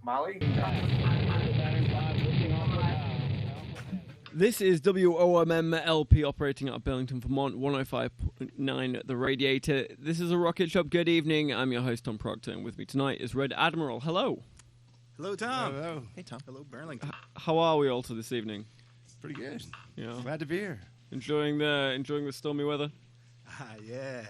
Molly? This is WOMM-LP operating out of Burlington, Vermont, 105.9 The Radiator. This is a Rocketshop. Good evening. I'm your host, Tom Proctor, and with me tonight is REDadmiral. Hello. Hello, Tom. Hello. Hey, Tom. Hello, Burlington. How are we all to this evening? Pretty good. Yeah. Glad to be here. Enjoying the stormy weather? Yeah.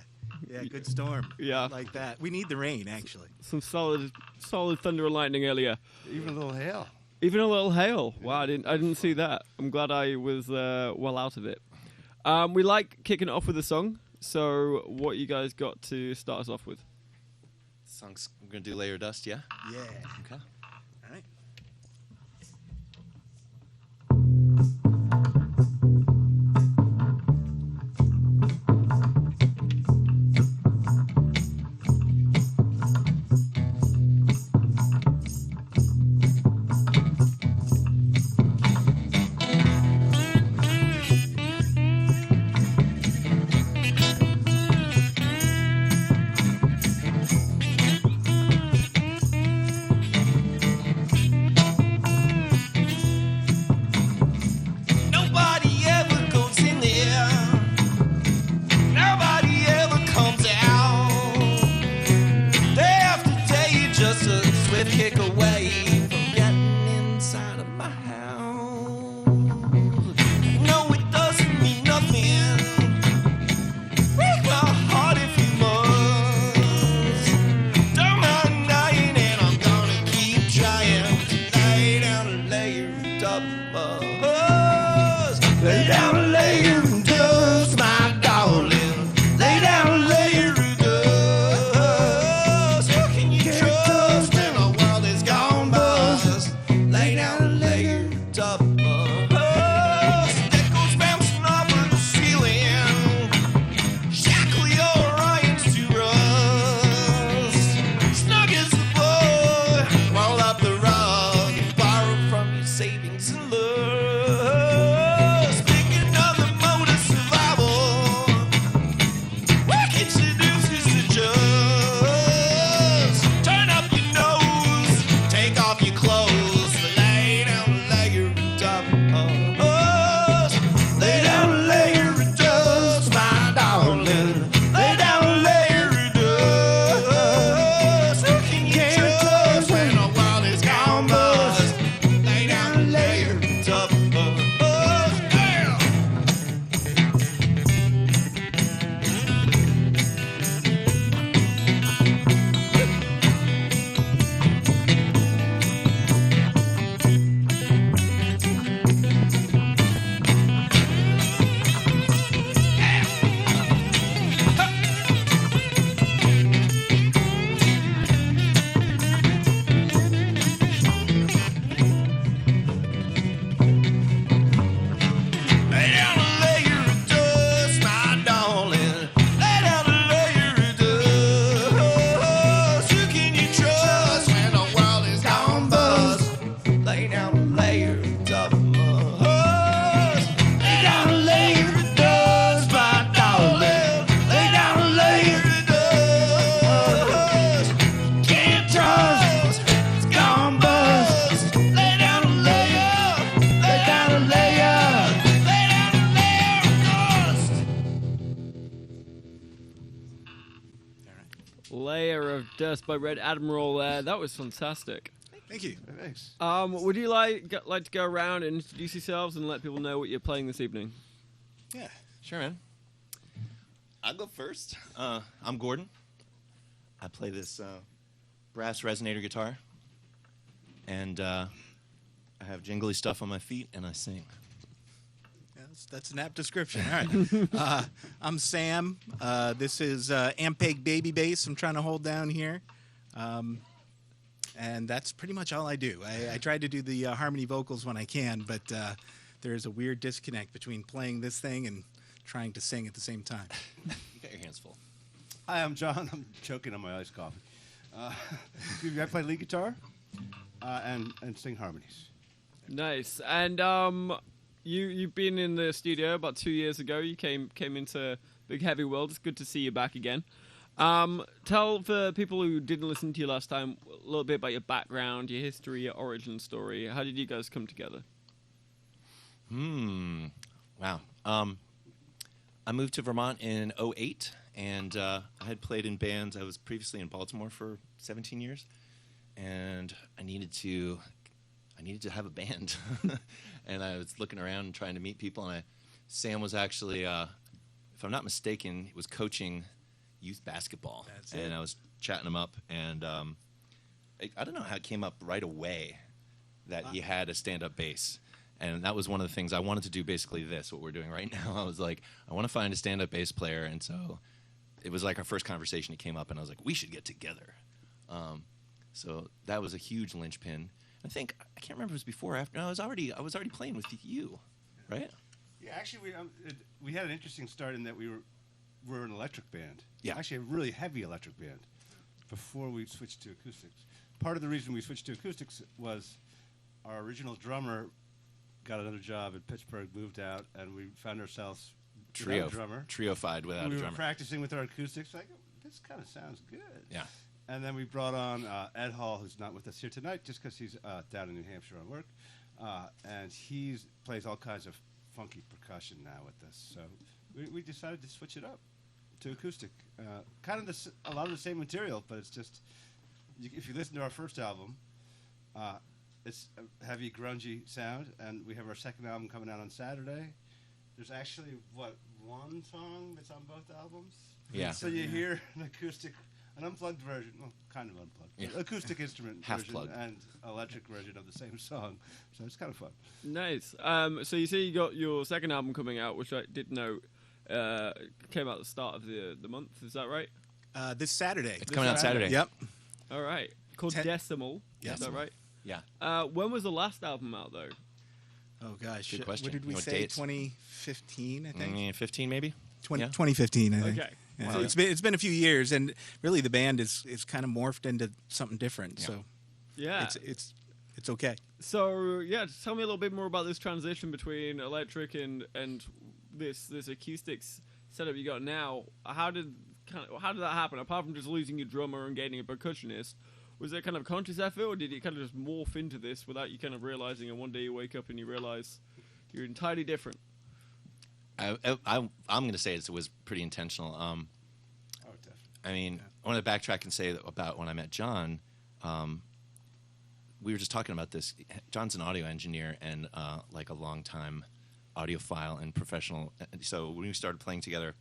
Yeah, good storm. Yeah. Like that. We need the rain, actually. Some solid thunder and lightning earlier. Even a little hail. Even a little hail. Wow, I didn't see that. I'm glad I was well out of it. We like kicking it off with a song. So what you guys got to start us off with? Songs, we're going to do Layer Dust, yeah? Yeah. Okay. All right. Lay down a layer of dust, my darling. Lay down a layer of dust. Who can you trust when the world is gone bust? Lay down a layer of dust. Echoes bouncing off of the ceiling. Shackle your irons to rust. Snug as a bug, roll up the rug and borrow from your savings and love. Layer of Dust by REDadmiral there. That was fantastic. Thank you. Thanks. Would you like to go around and introduce yourselves and let people know what you're playing this evening? Yeah, sure, man. I'll go first. I'm Gordon. I play this brass resonator guitar. And I have jingly stuff on my feet, and I sing. That's an apt description. All right. I'm Sam. This is Ampeg baby bass I'm trying to hold down here. And that's pretty much all I do. I try to do the harmony vocals when I can, but there's a weird disconnect between playing this thing and trying to sing at the same time. You got your hands full. Hi, I'm John. I'm choking on my iced coffee. I play lead guitar and sing harmonies. Nice. And you've been in the studio about 2 years ago. You came into Big Heavy World. It's good to see you back again. Tell the people who didn't listen to you last time a little bit about your background, your history, your origin story. How did you guys come together? Wow. I moved to Vermont in '08, and I had played in bands. I was previously in Baltimore for 17 years, and I needed to have a band. And I was looking around and trying to meet people, and Sam was actually, if I'm not mistaken, he was coaching youth basketball. That's and it. I was chatting him up, and I don't know how it came up right away that he had a stand-up bass. And that was one of the things I wanted to do, basically this, what we're doing right now. I was like, I want to find a stand-up bass player. And so it was like our first conversation. He came up, and I was like, we should get together. So that was a huge linchpin. I think, I can't remember if it was before or after. No, I was already playing with you, right? Yeah, actually, we had an interesting start in that we were an electric band. Yeah. Actually, a really heavy electric band before we switched to acoustics. Part of the reason we switched to acoustics was our original drummer got another job in Pittsburgh, moved out, and we found ourselves without a drummer. Trio-fied without We a were drummer. practicing with our acoustics, like, this kind of sounds good. Yeah. And then we brought on Ed Hall, who's not with us here tonight, just because he's down in New Hampshire on work. And he plays all kinds of funky percussion now with us. So we decided to switch it up to acoustic. Kind of a lot of the same material, but it's just, if you listen to our first album, it's a heavy, grungy sound, and we have our second album coming out on Saturday. There's actually, one song that's on both albums? Yeah. So you hear an acoustic, an unplugged version, well, kind of unplugged, Yeah. acoustic instrument Half version plugged. and electric version of the same song. So it's kind of fun. Nice. So you say you got your second album coming out, which I did know came out at the start of the month. Is that right? This Saturday. It's coming out Saturday. Yep. All right. Called Decimal. Yes. Is that right? Yeah. When was the last album out, though? Oh, gosh. Good question. What did You we know what say? dates? 2015, I think? 15 maybe? 2015, I think. Okay. Yeah. Wow. So it's been a few years, and really the band is kind of morphed into something different. Yeah. So Yeah. it's okay. So yeah, just tell me a little bit more about this transition between electric and this acoustics setup you got now. How did that happen? Apart from just losing your drummer and gaining a percussionist, was it kind of a conscious effort, or did it kind of just morph into this without you kind of realizing? And one day you wake up and you realize you're entirely different. I'm going to say it was pretty intentional. Oh, definitely. I mean, I want to backtrack and say about when I met John. We were just talking about this. John's an audio engineer and like a long-time audiophile and professional. So when we started playing together,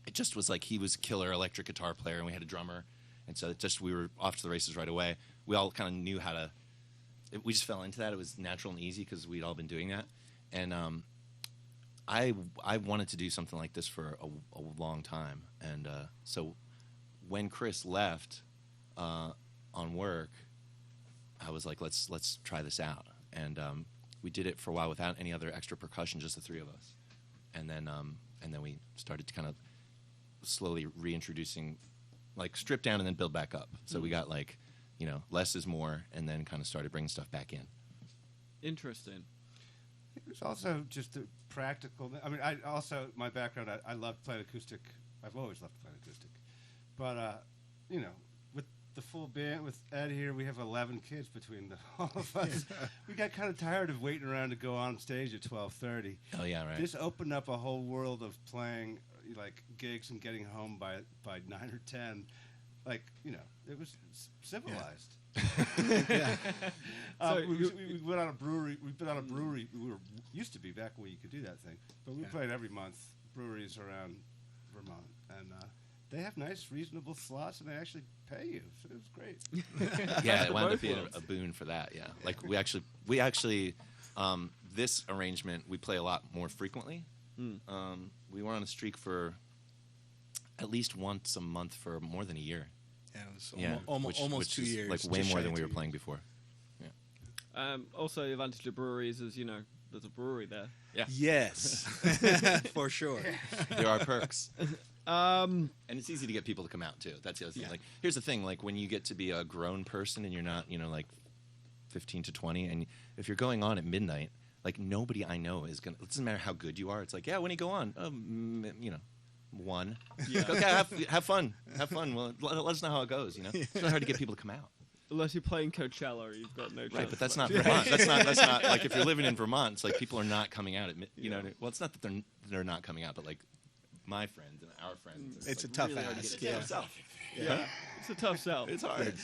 it just was like he was a killer electric guitar player, and we had a drummer, and so we were off to the races right away. We all kind of knew how to. We just fell into that. It was natural and easy because we'd all been doing that, and I wanted to do something like this for a long time, and so when Chris left on work, I was like, let's try this out, and we did it for a while without any other extra percussion, just the three of us, and then we started to kind of slowly reintroducing, like strip down and then build back up. So we got like, less is more, and then kind of started bringing stuff back in. Interesting. It was also just a practical. I mean, my background, I loved playing acoustic. I've always loved playing acoustic. But, with the full band, with Ed here, we have 11 kids between all of us. We got kind of tired of waiting around to go on stage at 12:30. Oh yeah, right. This opened up a whole world of playing, like, gigs and getting home by 9 or 10. Like, it was civilized. Yeah. We went on a brewery. We've been on a brewery. Used to be back when you could do that thing, but we played every month. Breweries around Vermont, and they have nice, reasonable slots, and they actually pay you. So it was great. Yeah, it wound up Both being worlds. a boon for that. Yeah, like we actually, this arrangement we play a lot more frequently. We were on a streak for at least once a month for more than a year. Yeah, it was Yeah, almost which 2 is, years. like way just more shy than of we 2 were playing years. before. Also, the advantage of breweries is, there's a brewery there. Yeah, Yes, for sure. there are perks, Um, and it's easy to get people to come out too. That's the other thing. Yeah. Like, here's the thing: like when you get to be a grown person and you're not, like 15 to 20, and if you're going on at midnight, like nobody I know is gonna. It doesn't matter how good you are. It's like, yeah, when you go on, one. Yeah. Like, okay, have fun. Have fun. Well, let us know how it goes. It's really hard to get people to come out. Unless you're playing Coachella, you've got no chance. Right, but that's left. not Vermont. That's not like if you're living in Vermont. It's like people are not coming out. Well, it's not that they're not coming out, but like my friends and our friends. It's like a tough really hard to ask. get Yeah. yourself. Yeah, it's a tough sell. It's hard.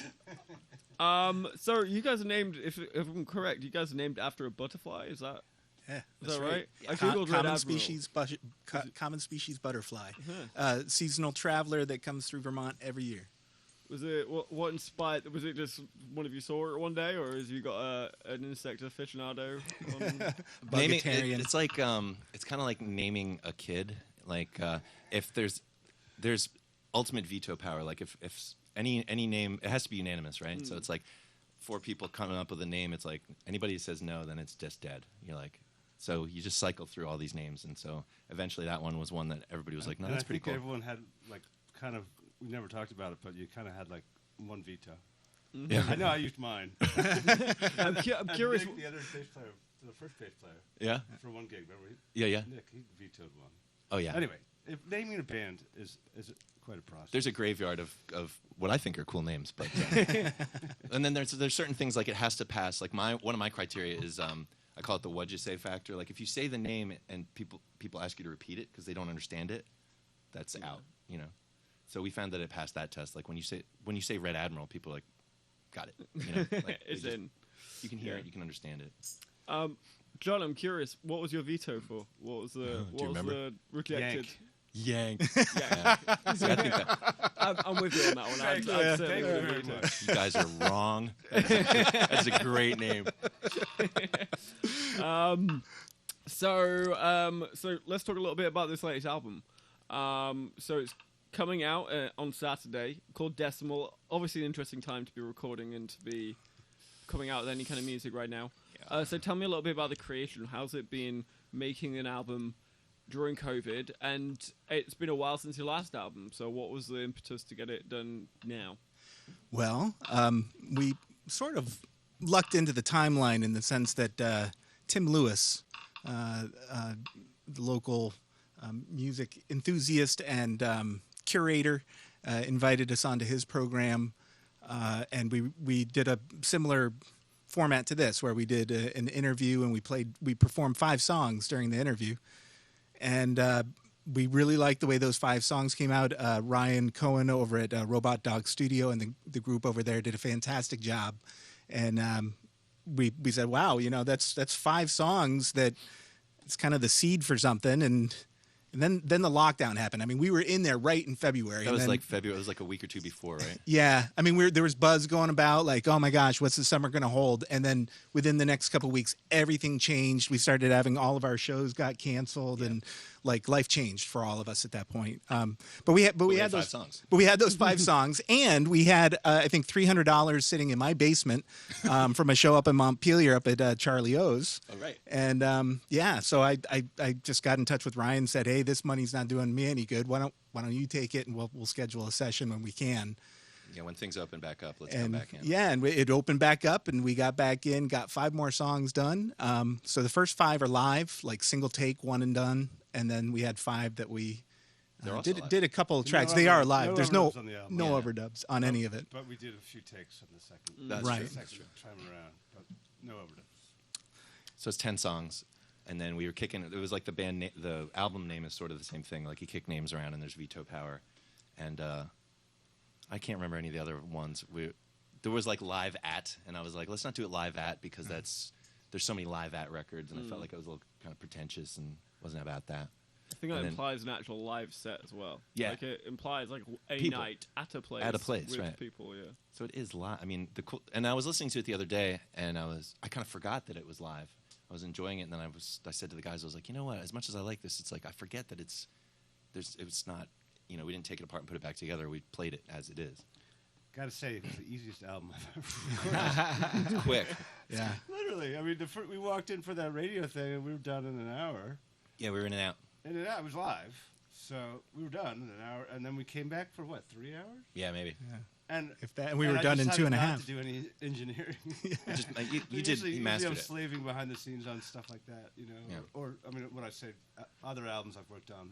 So you guys are named, if I'm correct, you guys are named after a butterfly. Is that Yeah, is that right? I Co- googled common REDadmiral. species, common species butterfly, Uh-huh. seasonal traveler that comes through Vermont every year. Was it what inspired? Was it just one of you saw it one day, or has you got an insect aficionado? Naming, Bugatarian. it's like it's kind of like naming a kid. Like if there's ultimate veto power. Like if any name, it has to be unanimous, right? So it's like 4 people coming up with a name. It's like anybody who says no, then it's just dead. You're like, so you just cycle through all these names, and so eventually that one was one that everybody was like, no, And that's I pretty think cool. everyone had like kind of. We never talked about it, but you kind of had like one veto. Yeah. I know I used mine. I'm And curious. Nick, the other bass player, the first bass player, Yeah, for one gig, remember? yeah. Nick, he vetoed one. Oh yeah. Anyway, if naming a band is quite a process. There's a graveyard of what I think are cool names, but and then there's certain things like it has to pass. Like one of my criteria is I call it the what'd you say factor. Like if you say the name and people ask you to repeat it because they don't understand it, that's out. So we found that it passed that test. Like when you say REDadmiral, people are like, got it. Like, It's in. You can hear Yeah. it, you can understand it. John, I'm curious. What was your veto for? What was the remember? rejected? Yank. Yeah. See, I think that I'm with you on that one. I'd Thank certainly you would very veto. much. you guys are wrong. That's a great name. So let's talk a little bit about this latest album. So it's coming out on Saturday, called Decimal. Obviously, an interesting time to be recording and to be coming out with any kind of music right now. Yeah. So tell me a little bit about the creation. How's it been making an album during COVID? And it's been a while since your last album. So what was the impetus to get it done now? Well, we sort of lucked into the timeline in the sense that Tim Lewis, the local music enthusiast and curator, invited us onto his program, and we did a similar format to this, where we did an interview and we performed 5 songs during the interview, and we really liked the way those 5 songs came out. Ryan Cohen over at Robot Dog Studio and the group over there did a fantastic job, and we said, wow, that's 5 songs that it's kind of the seed for something, and then the lockdown happened. I mean, we were in there right in February. That and was then, like February. It was like a week or two before, right? yeah. I mean, there was buzz going about, like, oh my gosh, what's the summer going to hold? And then within the next couple of weeks, everything changed. We started having all of our shows got canceled, and like life changed for all of us at that point. But we had 5 those songs. But we had those 5 songs, and we had I think $300 sitting in my basement from a show up in Montpelier up at Charlie O's. Oh, right. And so I just got in touch with Ryan and said, hey, this money's not doing me any good. Why don't you take it, and we'll schedule a session when we can. Yeah, when things open back up, let's come And back in. yeah, and it opened back up, and we got back in, got 5 more songs done. So the first 5 are live, like single take, one and done, and then we had 5 that we They're also live. did a couple of tracks. No They are overdubs- live. no There's no overdubs on the album. no Yeah. overdubs on any of it. But we did a few takes on the second. That's Right. true. Second time around, but no overdubs. So it's 10 songs, and then we were kicking. It was like the album name is sort of the same thing. Like you kick names around, and there's veto power, and I can't remember any of the other ones. There was like live at, and I was like, let's not do it live at because there's so many live at records, and I felt like it was a little kind of pretentious and wasn't about that. I think that And then- implies an actual live set as well. Yeah. Like it implies like a People. night at a place. At a place, with right. people, yeah. So it is live. I mean, and I was listening to it the other day, and I kind of forgot that it was live. I was enjoying it, and then I said to the guys, I was like, you know what? As much as I like this, it's like I forget that it's not. We didn't take it apart and put it back together. We played it as it is. Gotta say, it was the easiest album I've ever recorded. It's quick. Yeah. Literally, I mean, we walked in for that radio thing, and we were done in an hour. Yeah, we were in and out. In and out, it was live, so we were done in an hour, and then we came back for what, 3 hours? Yeah, maybe. And If that, and we and were I done in decided 2.5. not to do any engineering. Just like, you Usually mastered I'm it. slaving behind the scenes on stuff like that, Yeah. or I mean, when I say other albums I've worked on,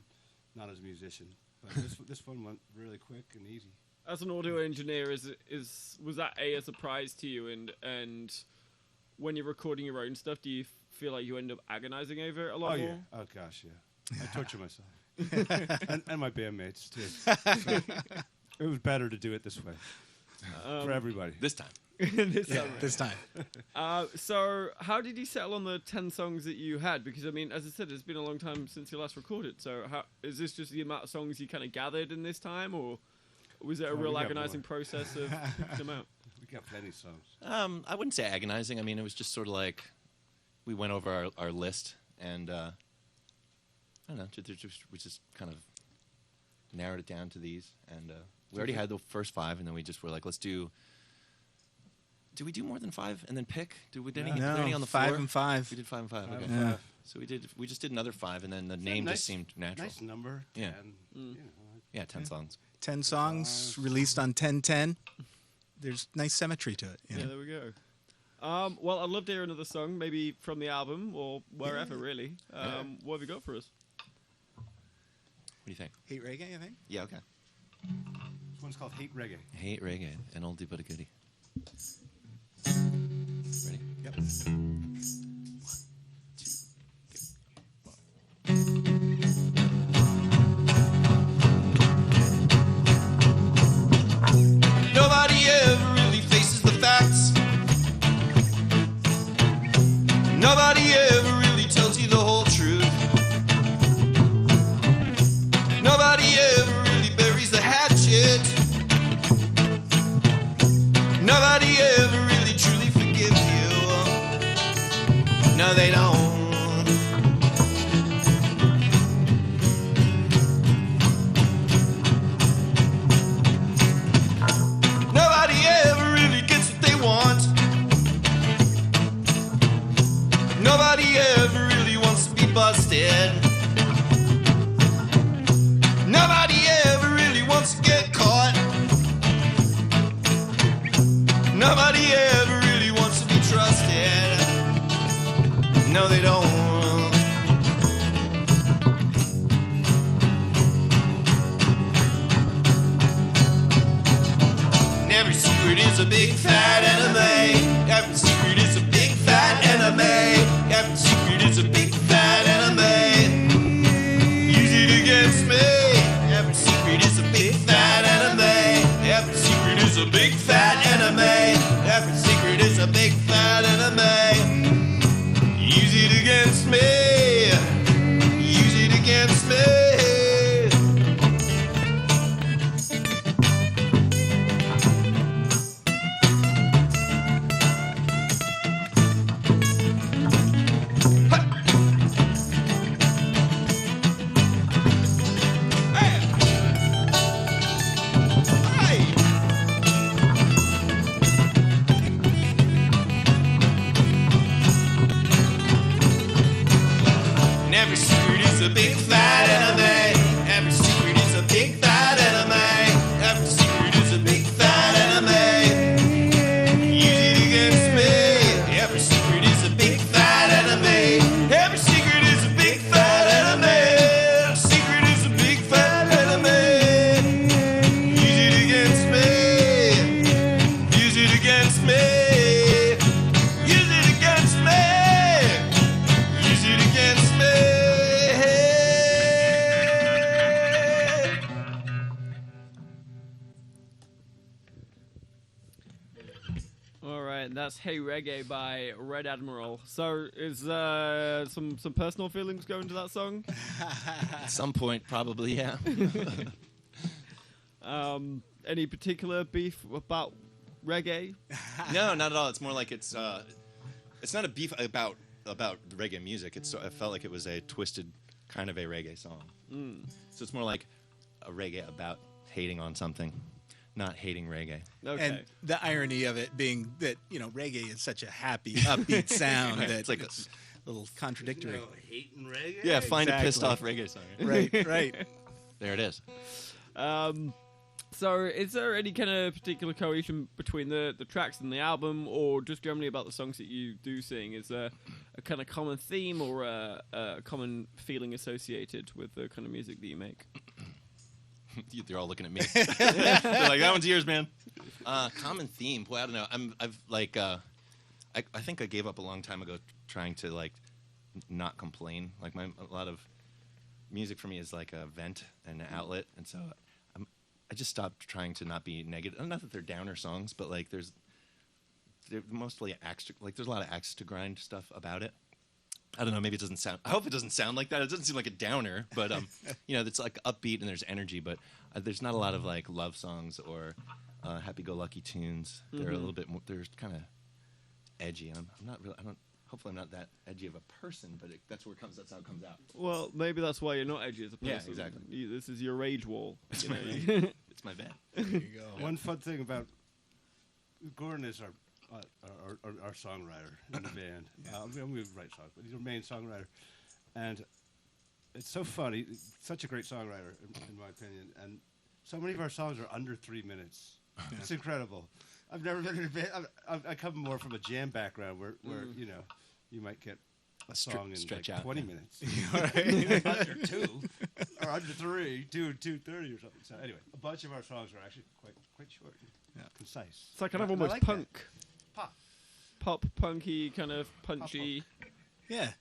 not as a musician, But this one went really quick and easy. As an audio engineer, was that a surprise to you? And when you're recording your own stuff, do you feel like you end up agonizing over it a lot more? Oh gosh, yeah. I torture myself, and my bandmates too. So it was better to do it this way for everybody. This time. This time. So how did you settle on the 10 songs that you had? Because, I mean, as I said, it's been a long time since you last recorded. So is this just the amount of songs you kind of gathered in this time? Or was it a real agonizing process of picking them out? We got plenty of songs. I wouldn't say agonizing. I mean, it was just sort of like we went over our list and I don't know, we just kind of narrowed it down to these. And we already had the first 5, and then we just were like, let's do... Did we do more than 5 and then pick? Did we any on the 5 floor? and 5. We did 5 and 5. Okay. Yeah. So we just did another 5, and then the name just seemed natural. Nice number. Yeah. 10, Yeah, 10 songs. 10 songs released on 10/10. There's nice symmetry to it. Yeah, there we go. Well, I'd love to hear another song, maybe from the album or wherever, really. What have you got for us? What do you think? Hate Reggae, I think. Yeah, okay. This one's called Hate Reggae. Hate Reggae, an oldie but a goodie. Ready? Yep. 1, 2, go. Nobody ever really faces the facts. Nobody ever really tells you the whole truth. Nobody ever really buries the hatchet. Nobody ever really truly forgives you. No, they don't. Nobody ever really gets what they want. Nobody ever really wants to be busted. Nobody ever really wants to get caught. Nobody ever really wants to be trusted. No, they don't. And every secret is a big fat enemy. Every secret is a big fat enemy. Every secret is a big fat enemy. Use it against me. Every secret is a big fat enemy. Every secret is a big fat enemy. Every secret is a big fat enemy. Use it against me. Use it against me. Every secret is a big fat enemy. Every secret is a big fat enemy. Every secret is a big fat enemy. Use it against me. Every secret is a big fat enemy. Every secret is a big fat enemy. Every secret is a big fat enemy. Use it against me. Use it against me. Use it against me. Use it against me. All right, that's Hey Reggae by REDadmiral. So is some personal feelings going to that song? At some point, probably, yeah. Any particular beef about reggae? No, not at all. It's more like it's not a beef about reggae music. I felt like it was a twisted kind of a reggae song. So it's more like a reggae about hating on something, not hating reggae. Okay. And the irony of it being that, reggae is such a happy, upbeat sound that It's like it's a little contradictory. Hating reggae? Yeah, find a Exactly. pissed off reggae song. Right. There it is. So is there any kind of particular cohesion between the tracks and the album, or just generally about the songs that you do sing? Is there a kind of common theme or a common feeling associated with the kind of music that you make? They're all looking at me. They're like, that one's yours, man. Common theme. Boy, I don't know. I think I gave up a long time ago trying to like not complain. Like a lot of music for me is like a vent and an outlet, and so I just stopped trying to not be negative. Not that they're downer songs, but like they're mostly there's a lot of axe to grind stuff about it. I don't know. Maybe it doesn't sound. I hope it doesn't sound like that. It doesn't seem like a downer, but it's like upbeat and there's energy. But there's not a lot of like love songs or happy-go-lucky tunes. They're a little bit more. They're kind of edgy. I'm not really. I don't. Hopefully, I'm not that edgy of a person, but that's where it comes. That's how it comes out. Well, maybe that's why you're not edgy as a person. Yeah, exactly. This is your rage wall. It's my bed. There you go. One fun thing about Gordon is our songwriter in the band. We write songs, but he's our main songwriter, and it's so funny. He's such a great songwriter, in my opinion, and so many of our songs are under 3 minutes. It's incredible. I've never been in a band. I come more from a jam background where you might get a song in like out, 20 yeah. minutes. Under 2 or under 3, 2:30 or something. So anyway, a bunch of our songs are actually quite short, and concise. It's like kind of And I almost like punk. that. Pop, punky, kind of punchy, Yeah.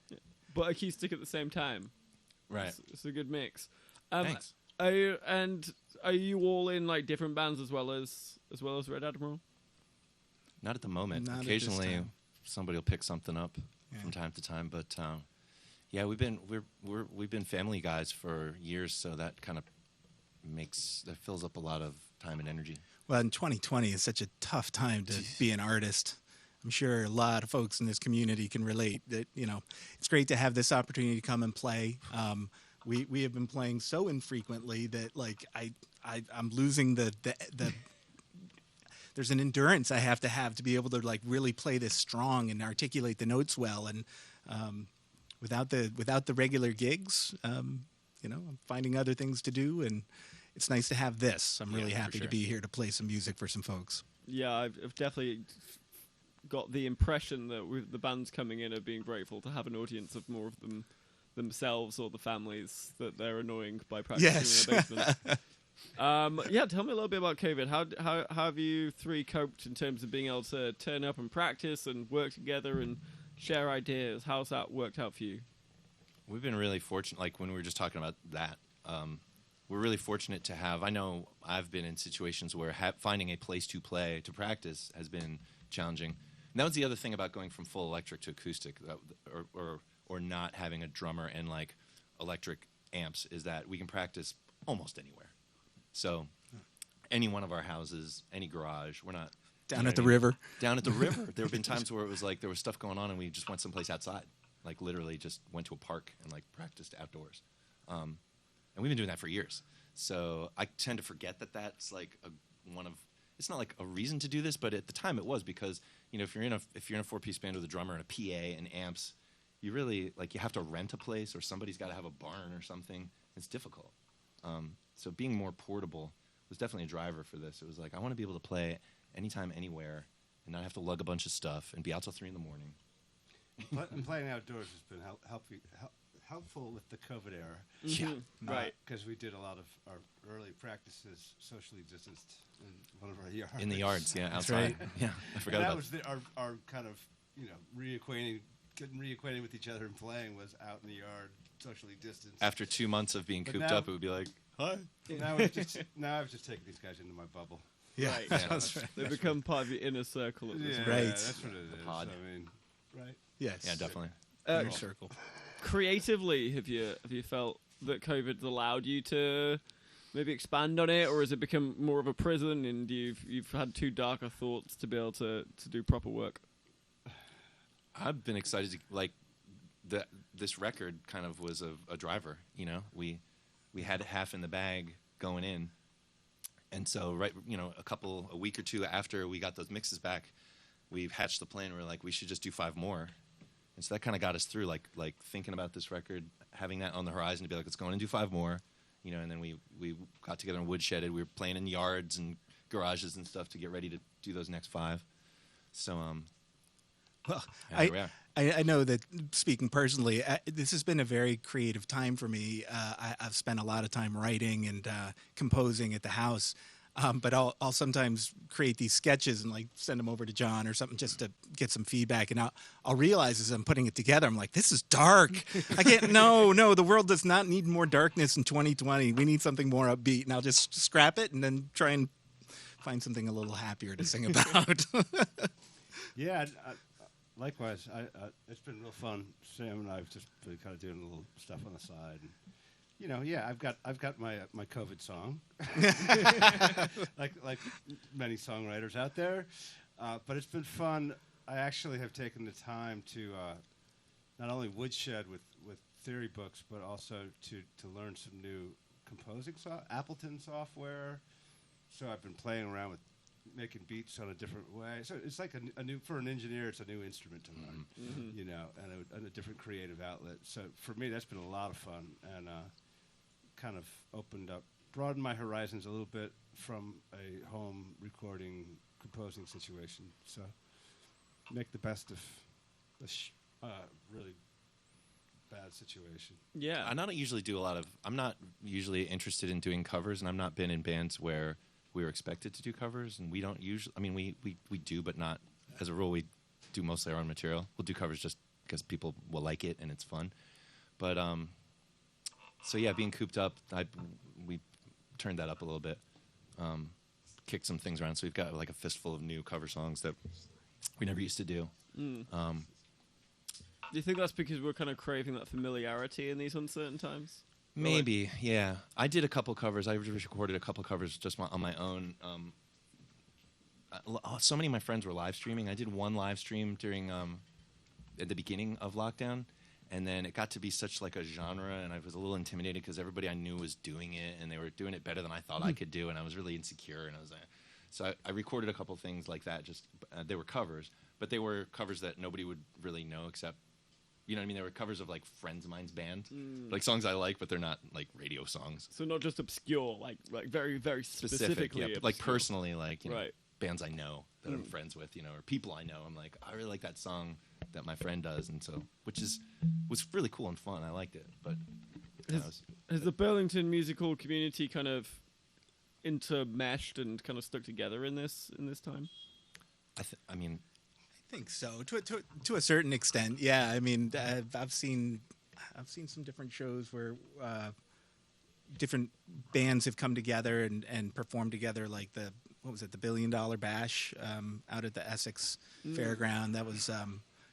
but acoustic at the same time. Right. It's a good mix. Thanks. Are you all in like different bands as well as Red Admiral? Not at the moment. Not at this Occasionally, time. somebody will pick something up from time to time. But yeah, we've been family guys for years, so that kind of fills up a lot of time and energy. Well, in 2020 is such a tough time to be an artist. I'm sure a lot of folks in this community can relate that, it's great to have this opportunity to come and play. We have been playing so infrequently that like I'm losing the there's an endurance I have to be able to like really play this strong and articulate the notes well. And without the regular gigs, I'm finding other things to do, and it's nice to have this. I'm really happy to be here to play some music for some folks. Yeah, I've definitely got the impression that with the bands coming in are being grateful to have an audience of more of them themselves or the families that they're annoying by practicing in the basement. Tell me a little bit about COVID. How have you three coped in terms of being able to turn up and practice and work together and share ideas? How's that worked out for you? We've been really fortunate. Like when we were just talking about that, we're really fortunate to have. I know I've been in situations where finding a place to play to practice has been challenging. And that was the other thing about going from full electric to acoustic, or not having a drummer and like electric amps, is that we can practice almost anywhere. So any one of our houses, any garage, we're not Down at the river. Down at the river. There have been times where it was like there was stuff going on and we just went someplace outside, like literally just went to a park and like practiced outdoors. And we've been doing that for years. So I tend to forget that that's like it's not like a reason to do this, but at the time it was, because if you're in a 4-piece band with a drummer and a PA and amps, you really you have to rent a place, or somebody's got to have a barn or something. It's difficult. So being more portable was definitely a driver for this. It was like, I want to be able to play anytime, anywhere, and not have to lug a bunch of stuff and be out till 3 a.m. And playing outdoors has been helpful with the COVID era. Yeah. Right. Because we did a lot of our early practices socially distanced in one of our yards. In the yards, yeah, outside. right. Yeah, I forgot And that about was our kind of, getting reacquainted with each other and playing was out in the yard, socially distanced. After 2 months of being But cooped now- up, it would be like, hi. Now I've just taken these guys into my bubble. Yeah, Right. that's right. They become part of your inner circle at this Yeah, point. Right. that's what it is. pod. I mean, right? Yes. Yeah, definitely. Inner circle. Creatively, have you felt that COVID's allowed you to maybe expand on it, or has it become more of a prison and you've had too darker thoughts to be able to do proper work? I've been excited to this record kind of was a driver. We had half in the bag going in, and so a week or two after we got those mixes back, we hatched the plan. We're like, we should just do 5 more, and so that kind of got us through. Like thinking about this record, having that on the horizon to be like, let's go in and do 5 more, And then we got together and woodshedded. We were playing in yards and garages and stuff to get ready to do those next 5. So Well, yeah, here we are. I know that speaking personally, this has been a very creative time for me. I've spent a lot of time writing and composing at the house. But I'll sometimes create these sketches and like send them over to John or something just to get some feedback. And I'll realize as I'm putting it together, I'm like, this is dark. I can't. No, the world does not need more darkness in 2020. We need something more upbeat. And I'll just scrap it and then try and find something a little happier to sing about. Yeah, likewise. It's been real fun. Sam and I've just been kind of doing a little stuff on the side. And, I've got my COVID song, like many songwriters out there. But it's been fun. I actually have taken the time to not only woodshed with theory books, but also to learn some new composing Appleton software. So I've been playing around with making beats on a different way. So it's like a new, for an engineer, it's a new instrument to learn, and a different creative outlet. So for me, that's been a lot of fun and kind of broadened my horizons a little bit from a home recording, composing situation. So make the best of a really bad situation. Yeah. I don't usually do I'm not usually interested in doing covers, and I've not been in bands where we were expected to do covers, and we don't usually, we do, but not, as a rule, we do mostly our own material. We'll do covers just because people will like it and it's fun. But, so yeah, being cooped up, we turned that up a little bit, kicked some things around. So we've got like a fistful of new cover songs that we never used to do. Do you think that's because we're kind of craving that familiarity in these uncertain times? Maybe, yeah. I did a couple covers. I recorded a couple covers just on my own. So many of my friends were live streaming. I did one live stream during at the beginning of lockdown, and then it got to be such like a genre, and I was a little intimidated because everybody I knew was doing it, and they were doing it better than I thought I could do, and I was really insecure. And so I recorded a couple things like that. Just they were covers, but they were covers that nobody would really know except. You know what I mean? They were covers of like friends of mine's band, like songs I like, but they're not like radio songs. So not just obscure, like very very specifically, yeah, like personally, like right. Bands I know that I'm friends with, or people I know. I'm like, I really like that song that my friend does, and so was really cool and fun. I liked it, but has the Burlington musical community kind of intermeshed and kind of stuck together in this time? I mean. I think so, to a certain extent. Yeah, I mean, I've seen some different shows where different bands have come together and performed together, like the $1 Billion Bash out at the Essex Fairground. That was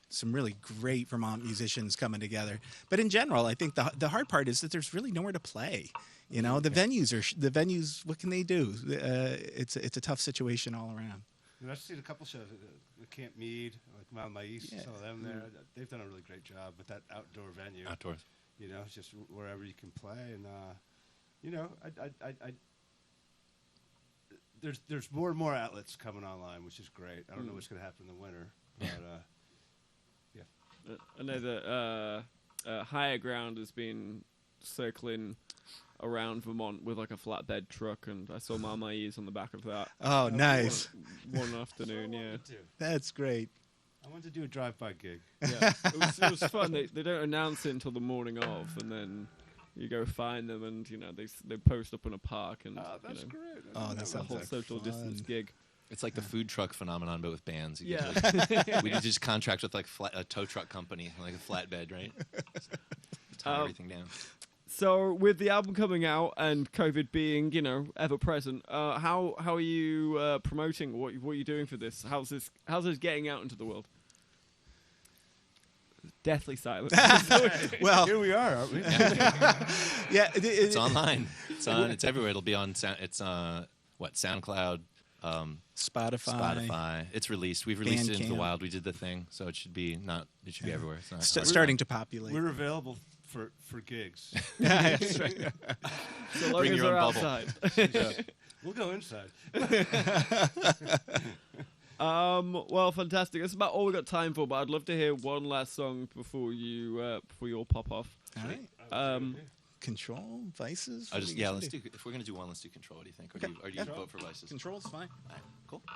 some really great Vermont musicians coming together. But in general, I think the hard part is that there's really nowhere to play. The venues. What can they do? It's a tough situation all around. I've seen a couple shows at Camp Mead, like Mile My East, some of them there. They've done a really great job with that outdoor venue. Outdoors. It's just wherever you can play. And, there's more and more outlets coming online, which is great. I don't know what's going to happen in the winter. But, yeah. I know that Higher Ground has been circling around Vermont with like a flatbed truck, and I saw Mama E's on the back of that. Oh, nice. One afternoon, yeah. That's great. I wanted to do a drive-by gig. Yeah, it was fun. They don't announce it until the morning of, and then you go find them, and they post up in a park, and that's great. That's a whole social distance gig. It's like the food truck phenomenon, but with bands. We just contract with like a tow truck company, like a flatbed, right? Tie everything down. So with the album coming out and COVID being, ever present, how are you promoting? What are you doing for this? How's this getting out into the world? Deathly silent. Well, here we are, aren't we? Yeah, it's online. It's everywhere. It'll be on. It's SoundCloud, Spotify. It's released. We've released it into the Bandcamp. wild. We did the thing, so it should be everywhere. It's not Starting to populate. We're available for gigs. That's right. So long Bring as your they're own bubble. outside. We'll go inside. Well, fantastic. That's about all we got time for. But I'd love to hear one last song before you all pop off. All right. Um, Control, Vices. Let's do. If we're gonna do one, let's do Control. What do you think? Or do you vote for Vices? Control's fine. All right, cool. All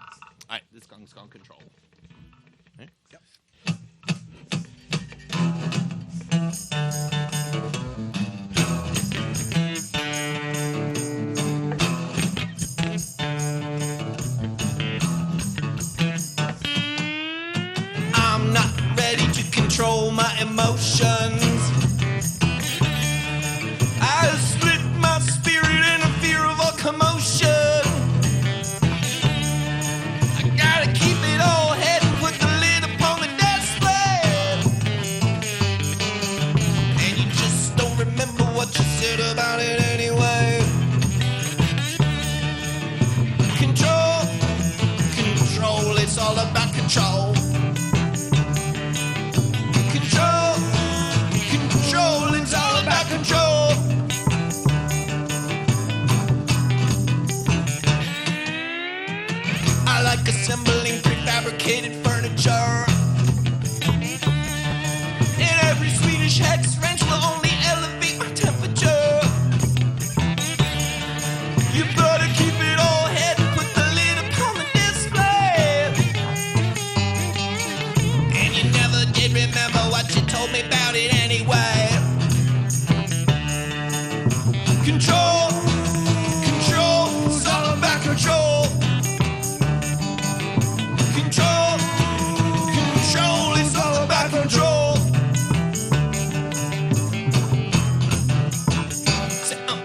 right, this song's called Control. Right? Yep. control my emotions. I split my spirit in a fear of all commotion. I gotta keep it all head and put the lid upon the display. And you just don't remember what you said about it anyway. Control, control, it's all about control. Control, control, it's all about control. I like assembling prefabricated furniture. And every Swedish hex wrench will only elevate my temperature. You better keep it all head and put the lid upon the display. And you never did remember what you told me about it anyway. Control, control, it's all about control. Control, control, it's all about control. Say, oh.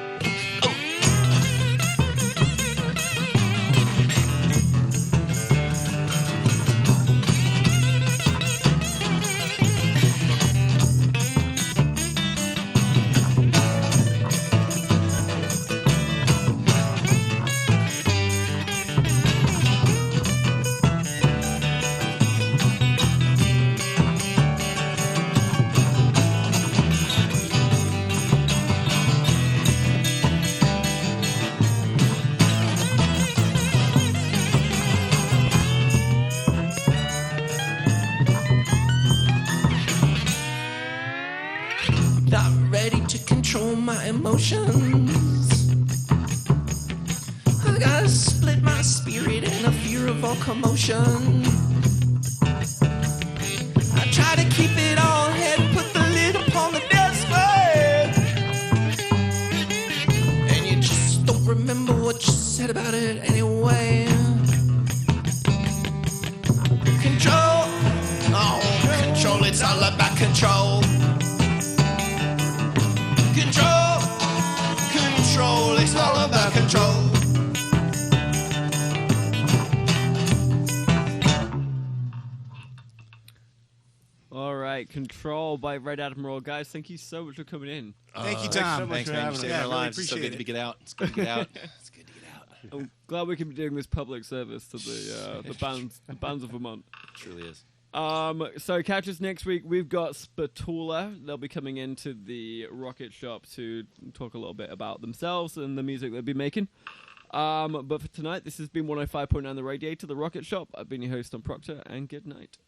Not ready to control my emotions. I gotta split my spirit in a fear of all commotion. I try to keep it all head and put the lid upon the display. And you just don't remember what you said about it anyway. Control, oh, control, it's all about control. Control, control, it's all about control. All right, Control by REDadmiral. Guys, thank you so much for coming in. Thank you, Thanks Tom. so much Thanks, for man. having You're us. saving our really lives. It's so appreciate good it. to get out. It's good to get out. It's good to get out. I'm glad we can be doing this public service to the bands of Vermont. It truly is. So catch us next week. We've got Spatula. They'll be coming into the Rocketshop to talk a little bit about themselves and the music they'll be making. But for tonight, this has been 105.9 The Radiator, the Rocketshop. I've been your host, Tom Proctor, and good night.